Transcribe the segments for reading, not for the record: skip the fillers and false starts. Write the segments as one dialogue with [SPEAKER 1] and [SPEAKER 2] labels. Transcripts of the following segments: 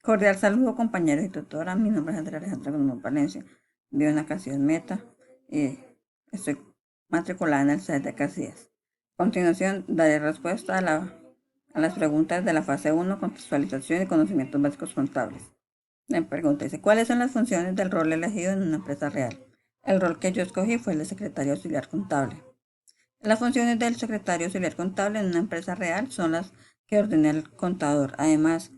[SPEAKER 1] Cordial saludo, compañeros y tutora. Mi nombre es Andrea Alejandra Guzmán Valencia. Vivo en la Casillas Meta y estoy matriculada en el CED de Casillas. A continuación, daré respuesta a las preguntas de la fase 1, contextualización y conocimientos básicos contables. La pregunta dice, ¿cuáles son las funciones del rol elegido en una empresa real? El rol que yo escogí fue el de secretario auxiliar contable. Las funciones del secretario auxiliar contable en una empresa real son las que ordena el contador. Además,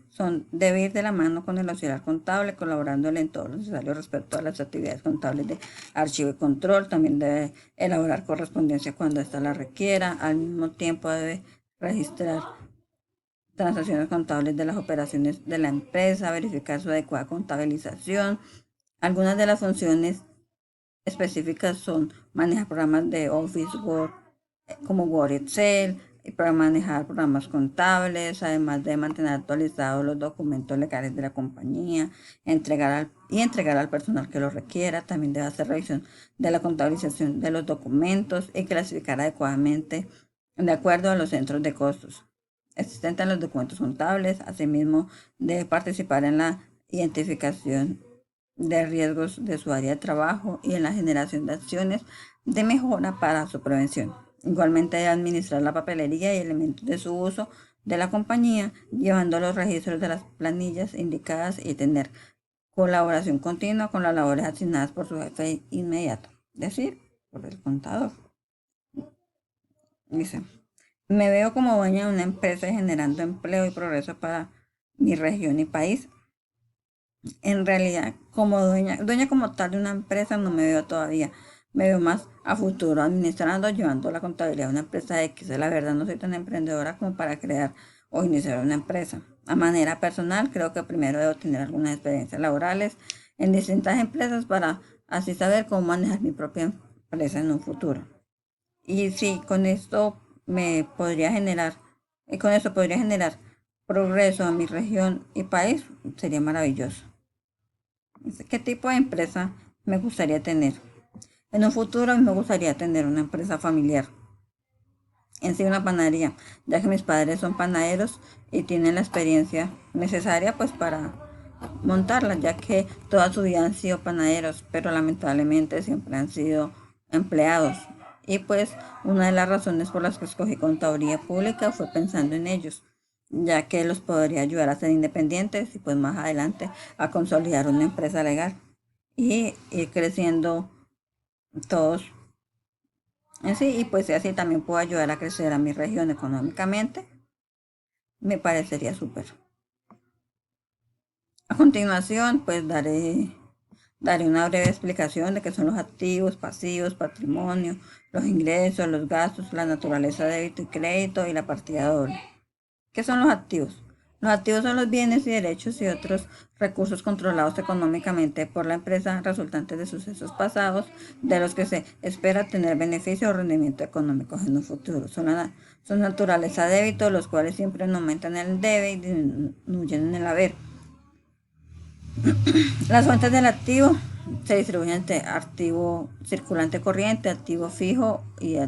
[SPEAKER 1] debe ir de la mano con el auxiliar contable, colaborándole en todo lo necesario respecto a las actividades contables de archivo y control. También debe elaborar correspondencia cuando ésta la requiera. Al mismo tiempo debe registrar transacciones contables de las operaciones de la empresa, verificar su adecuada contabilización. Algunas de las funciones específicas son manejar programas de Office, Word, como Word, Excel, y para manejar programas contables, además de mantener actualizados los documentos legales de la compañía, entregar al personal que lo requiera. También debe hacer revisión de la contabilización de los documentos y clasificar adecuadamente de acuerdo a los centros de costos existentes en los documentos contables. Asimismo, debe participar en la identificación de riesgos de su área de trabajo y en la generación de acciones de mejora para su prevención. Igualmente debe administrar la papelería y elementos de su uso de la compañía, llevando los registros de las planillas indicadas y tener colaboración continua con las labores asignadas por su jefe inmediato, es decir, por el contador. Dice, me veo como dueña de una empresa generando empleo y progreso para mi región y país. En realidad, como dueña como tal de una empresa no me veo todavía. Me veo más a futuro administrando, llevando la contabilidad de una empresa X. La verdad, no soy tan emprendedora como para crear o iniciar una empresa. A manera personal, creo que primero debo tener algunas experiencias laborales en distintas empresas para así saber cómo manejar mi propia empresa en un futuro. Y sí, con esto podría generar progreso a mi región y país, sería maravilloso. ¿Qué tipo de empresa me gustaría tener? En un futuro me gustaría tener una empresa familiar, en sí una panadería, ya que mis padres son panaderos y tienen la experiencia necesaria pues para montarla, ya que toda su vida han sido panaderos, pero lamentablemente siempre han sido empleados. Y pues una de las razones por las que escogí contaduría pública fue pensando en ellos, ya que los podría ayudar a ser independientes y pues más adelante a consolidar una empresa legal y ir creciendo todos en sí, y pues así también puedo ayudar a crecer a mi región económicamente. Me parecería súper. A continuación, pues daré una breve explicación de qué son los activos, pasivos, patrimonio, los ingresos, los gastos, la naturaleza de débito y crédito y la partida doble. ¿Qué son los activos? Los activos son los bienes y derechos y otros recursos controlados económicamente por la empresa resultantes de sucesos pasados de los que se espera tener beneficio o rendimiento económico en un futuro. Son naturaleza débito, los cuales siempre aumentan el debe y disminuyen en el haber. Las fuentes del activo se distribuyen entre activo circulante corriente, activo fijo y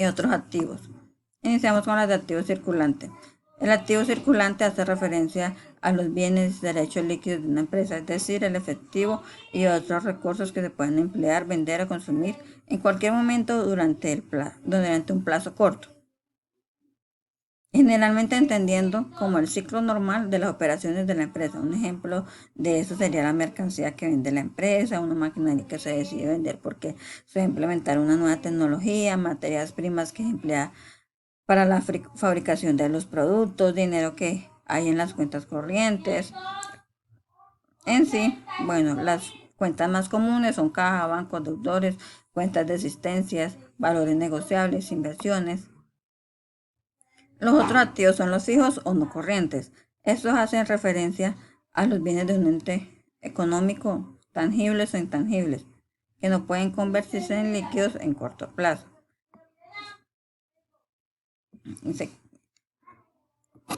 [SPEAKER 1] otros activos. Iniciamos con las de activo circulante. El activo circulante hace referencia a los bienes y derechos líquidos de una empresa, es decir, el efectivo y otros recursos que se pueden emplear, vender o consumir en cualquier momento durante un plazo corto. Generalmente entendiendo como el ciclo normal de las operaciones de la empresa. Un ejemplo de eso sería la mercancía que vende la empresa, una maquinaria que se decide vender porque se va a implementar una nueva tecnología, materias primas que se emplea para la fabricación de los productos, dinero que hay en las cuentas corrientes. En sí, bueno, las cuentas más comunes son caja, bancos, deudores, cuentas de existencias, valores negociables, inversiones. Los otros activos son los fijos o no corrientes. Estos hacen referencia a los bienes de un ente económico, tangibles o intangibles, que no pueden convertirse en líquidos en corto plazo.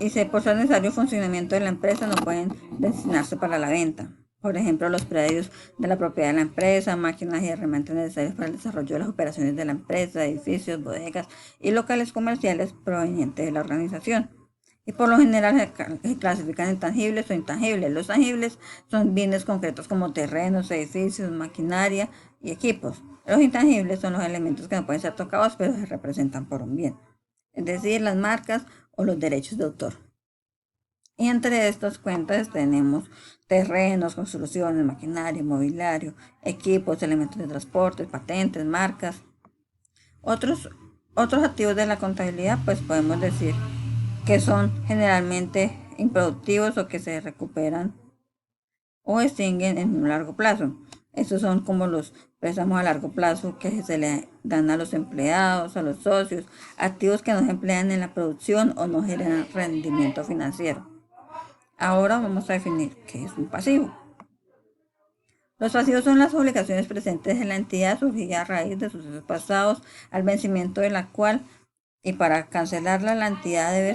[SPEAKER 1] Y si por ser necesario funcionamiento de la empresa no pueden destinarse para la venta. Por ejemplo, los predios de la propiedad de la empresa, máquinas y herramientas necesarias para el desarrollo de las operaciones de la empresa, edificios, bodegas y locales comerciales provenientes de la organización. y por lo general se clasifican en tangibles o intangibles. Los tangibles son bienes concretos como terrenos, edificios, maquinaria y equipos. Los intangibles son los elementos que no pueden ser tocados pero se representan por un bien, es decir, las marcas o los derechos de autor. Y entre estas cuentas tenemos terrenos, construcciones, maquinaria, mobiliario, equipos, elementos de transporte, patentes, marcas. Otros, otros activos de la contabilidad, pues podemos decir que son generalmente improductivos o que se recuperan o extinguen en un largo plazo. Estos son como los préstamos a largo plazo que se le dan a los empleados, a los socios, activos que no se emplean en la producción o no generan rendimiento financiero. Ahora vamos a definir qué es un pasivo. Los pasivos son las obligaciones presentes en la entidad surgidas a raíz de sucesos pasados, al vencimiento de la cual, y para cancelarla, la entidad debe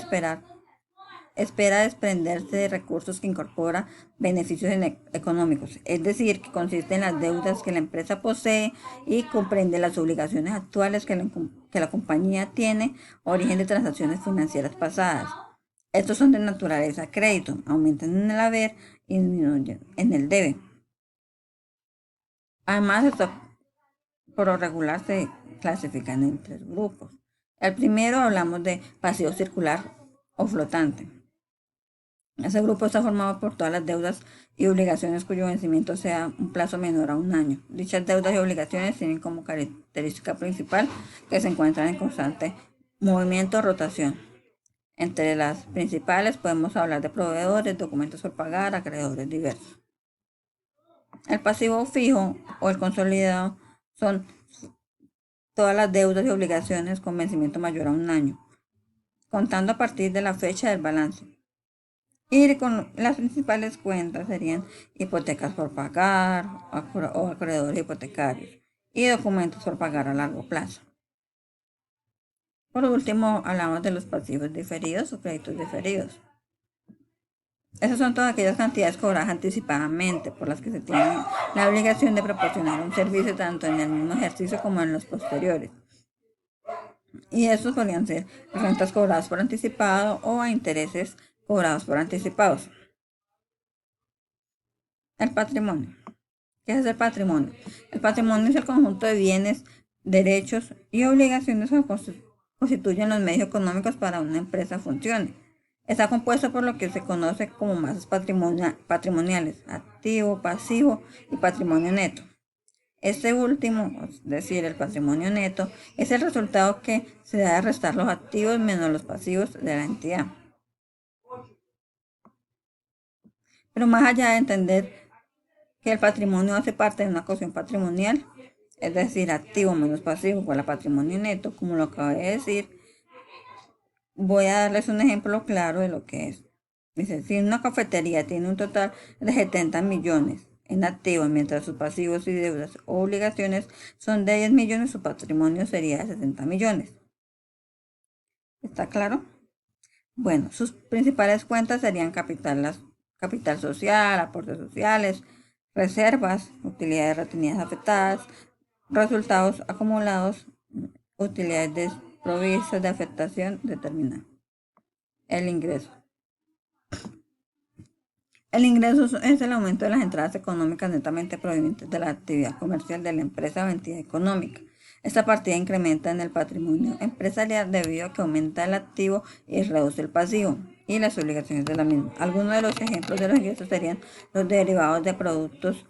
[SPEAKER 1] espera desprenderse de recursos que incorpora beneficios económicos, es decir, que consiste en las deudas que la empresa posee y comprende las obligaciones actuales que la compañía tiene, origen de transacciones financieras pasadas. Estos son de naturaleza crédito, aumentan en el haber y disminuyen en el debe. Además, estos por lo regular se clasifican en tres grupos. El primero hablamos de pasivo circular o flotante. Ese grupo está formado por todas las deudas y obligaciones cuyo vencimiento sea un plazo menor a un año. Dichas deudas y obligaciones tienen como característica principal que se encuentran en constante movimiento o rotación. Entre las principales podemos hablar de proveedores, documentos por pagar, acreedores diversos. El pasivo fijo o el consolidado son todas las deudas y obligaciones con vencimiento mayor a un año, contando a partir de la fecha del balance. Y con las principales cuentas serían hipotecas por pagar o acreedores hipotecarios y documentos por pagar a largo plazo. Por último, hablamos de los pasivos diferidos o créditos diferidos. Esas son todas aquellas cantidades cobradas anticipadamente por las que se tiene la obligación de proporcionar un servicio tanto en el mismo ejercicio como en los posteriores. Y estos podrían ser rentas cobradas por anticipado o a intereses cobrados por anticipados. El patrimonio. ¿Qué es el patrimonio? El patrimonio es el conjunto de bienes, derechos y obligaciones que constituyen los medios económicos para una empresa funcione. Está compuesto por lo que se conoce como masas patrimoniales, activo, pasivo y patrimonio neto. Este último, es decir, el patrimonio neto, es el resultado que se da de restar los activos menos los pasivos de la entidad. Pero más allá de entender que el patrimonio hace parte de una ecuación patrimonial, es decir, activo menos pasivo igual a patrimonio neto, como lo acabo de decir, voy a darles un ejemplo claro de lo que es. Dice, si una cafetería tiene un total de 70 millones en activos, mientras sus pasivos y deudas o obligaciones son de 10 millones, su patrimonio sería de 60 millones. ¿Está claro? Bueno, sus principales cuentas serían capital social, aportes sociales, reservas, utilidades retenidas afectadas, resultados acumulados, utilidades desprovistas de afectación determinada. El ingreso. El ingreso es el aumento de las entradas económicas netamente provenientes de la actividad comercial de la empresa o entidad económica. Esta partida incrementa en el patrimonio empresarial debido a que aumenta el activo y reduce el pasivo y las obligaciones de la misma. Algunos de los ejemplos de los ingresos serían los derivados de productos,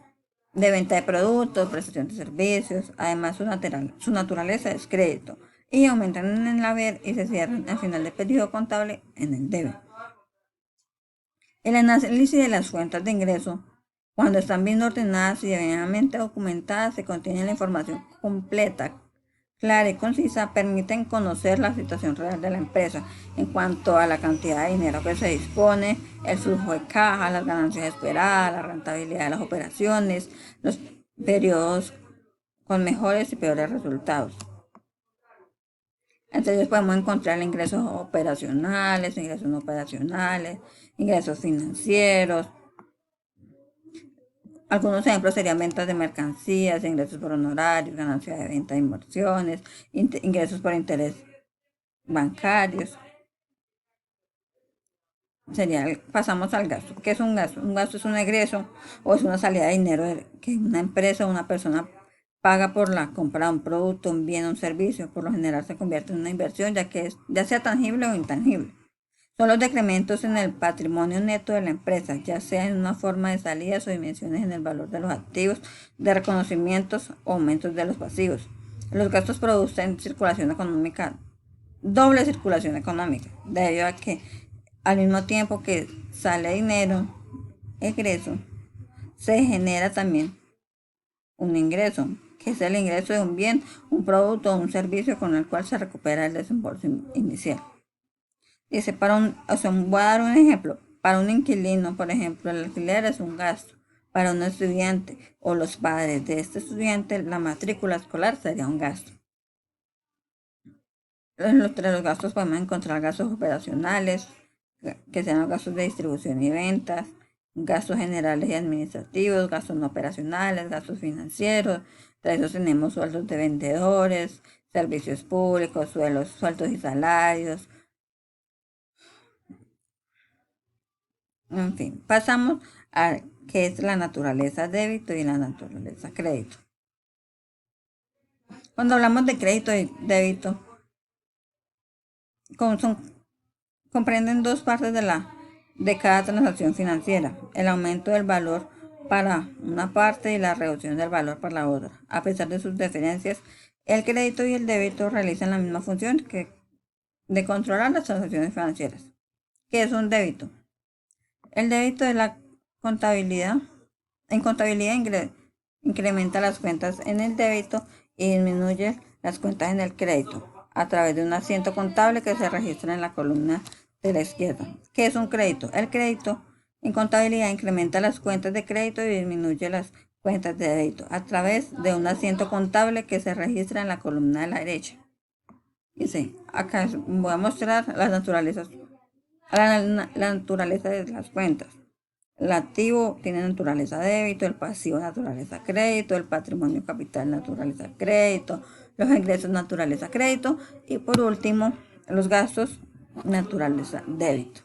[SPEAKER 1] de venta de productos, prestación de servicios. Además, su naturaleza es crédito y aumentan en el haber y se cierran al final del periodo contable en el debe. El análisis de las cuentas de ingreso, cuando están bien ordenadas y debidamente documentadas, se contiene la información completa, clara y concisa, permiten conocer la situación real de la empresa en cuanto a la cantidad de dinero que se dispone, el flujo de caja, las ganancias esperadas, la rentabilidad de las operaciones, los periodos con mejores y peores resultados. Entonces podemos encontrar ingresos operacionales, ingresos no operacionales, ingresos financieros. Algunos ejemplos serían ventas de mercancías, ingresos por honorarios, ganancias de venta de inversiones, ingresos por interés bancarios. pasamos al gasto. ¿Qué es un gasto? Un gasto es un egreso o es una salida de dinero que una empresa o una persona paga por la compra de un producto, un bien o un servicio. Por lo general se convierte en una inversión, ya sea tangible o intangible. Son los decrementos en el patrimonio neto de la empresa, ya sea en una forma de salidas o dimensiones en el valor de los activos, de reconocimientos o aumentos de los pasivos. Los gastos producen circulación económica, doble circulación económica, debido a que al mismo tiempo que sale dinero, egreso, se genera también un ingreso, que es el ingreso de un bien, un producto o un servicio con el cual se recupera el desembolso inicial. Dice, voy a dar un ejemplo. Para un inquilino, por ejemplo, el alquiler es un gasto. Para un estudiante o los padres de este estudiante, la matrícula escolar sería un gasto. Entre los gastos podemos encontrar gastos operacionales, que sean los gastos de distribución y ventas, gastos generales y administrativos, gastos no operacionales, gastos financieros. Entre esos tenemos sueldos de vendedores, servicios públicos, sueldos y salarios. En fin, pasamos a qué es la naturaleza débito y la naturaleza crédito. Cuando hablamos de crédito y débito, comprenden dos partes de cada transacción financiera: el aumento del valor para una parte y la reducción del valor para la otra. A pesar de sus diferencias, el crédito y el débito realizan la misma función de controlar las transacciones financieras. ¿Qué es un débito? El débito es la contabilidad. En contabilidad incrementa las cuentas en el débito y disminuye las cuentas en el crédito a través de un asiento contable que se registra en la columna de la izquierda. ¿Qué es un crédito? El crédito en contabilidad incrementa las cuentas de crédito y disminuye las cuentas de débito a través de un asiento contable que se registra en la columna de la derecha. Dice, acá voy a mostrar la naturaleza de las cuentas. El activo tiene naturaleza débito, el pasivo naturaleza crédito, el patrimonio capital naturaleza crédito, los ingresos naturaleza crédito y por último los gastos naturaleza débito.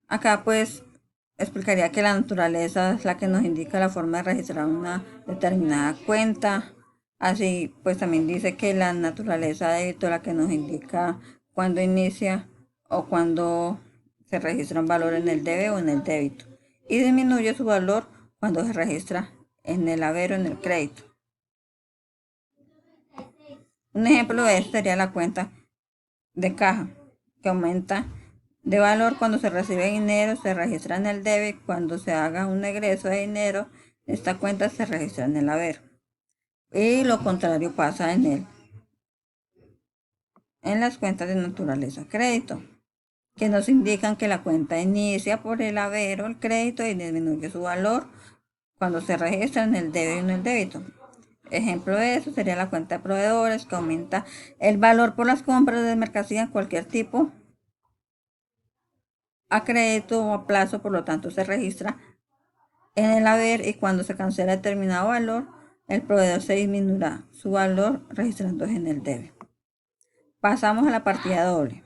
[SPEAKER 1] Acá pues explicaría que la naturaleza es la que nos indica la forma de registrar una determinada cuenta. Así pues también dice que la naturaleza débito es la que nos indica cuando inicia o cuando se registra un valor en el debe o en el débito. Y disminuye su valor cuando se registra en el haber o en el crédito. Un ejemplo de esto sería la cuenta de caja, que aumenta de valor cuando se recibe dinero, se registra en el debe. Cuando se haga un egreso de dinero, esta cuenta se registra en el haber. Y lo contrario pasa en las cuentas de naturaleza crédito, que nos indican que la cuenta inicia por el haber o el crédito y disminuye su valor cuando se registra en el debe y en el débito. Ejemplo de eso sería la cuenta de proveedores, que aumenta el valor por las compras de mercancía en cualquier tipo a crédito o a plazo, por lo tanto se registra en el haber, y cuando se cancela determinado valor, el proveedor se disminuirá su valor registrándose en el debe. Pasamos a la partida doble.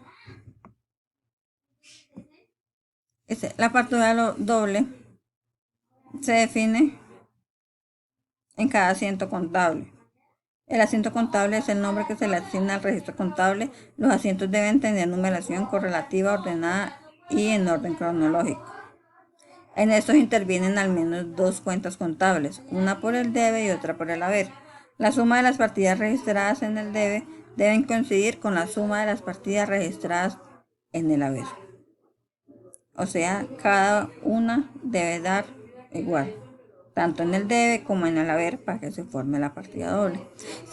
[SPEAKER 1] La partida doble se define en cada asiento contable. El asiento contable es el nombre que se le asigna al registro contable. Los asientos deben tener numeración correlativa, ordenada y en orden cronológico. En estos intervienen al menos dos cuentas contables, una por el debe y otra por el haber. La suma de las partidas registradas en el debe deben coincidir con la suma de las partidas registradas en el haber. O sea, cada una debe dar igual, tanto en el debe como en el haber, para que se forme la partida doble.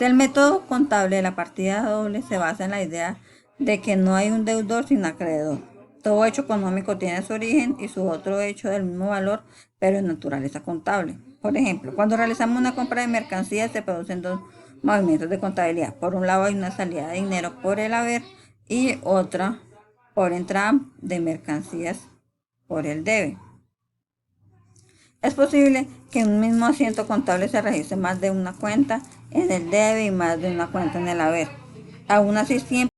[SPEAKER 1] El método contable de la partida doble se basa en la idea de que no hay un deudor sin acreedor. Todo hecho económico tiene su origen y su otro hecho del mismo valor, pero en naturaleza contable. Por ejemplo, cuando realizamos una compra de mercancías se producen dos movimientos de contabilidad. Por un lado hay una salida de dinero por el haber y otra por entrada de mercancías por el debe. Es posible que en un mismo asiento contable se registre más de una cuenta en el debe y más de una cuenta en el haber. Aún así, siempre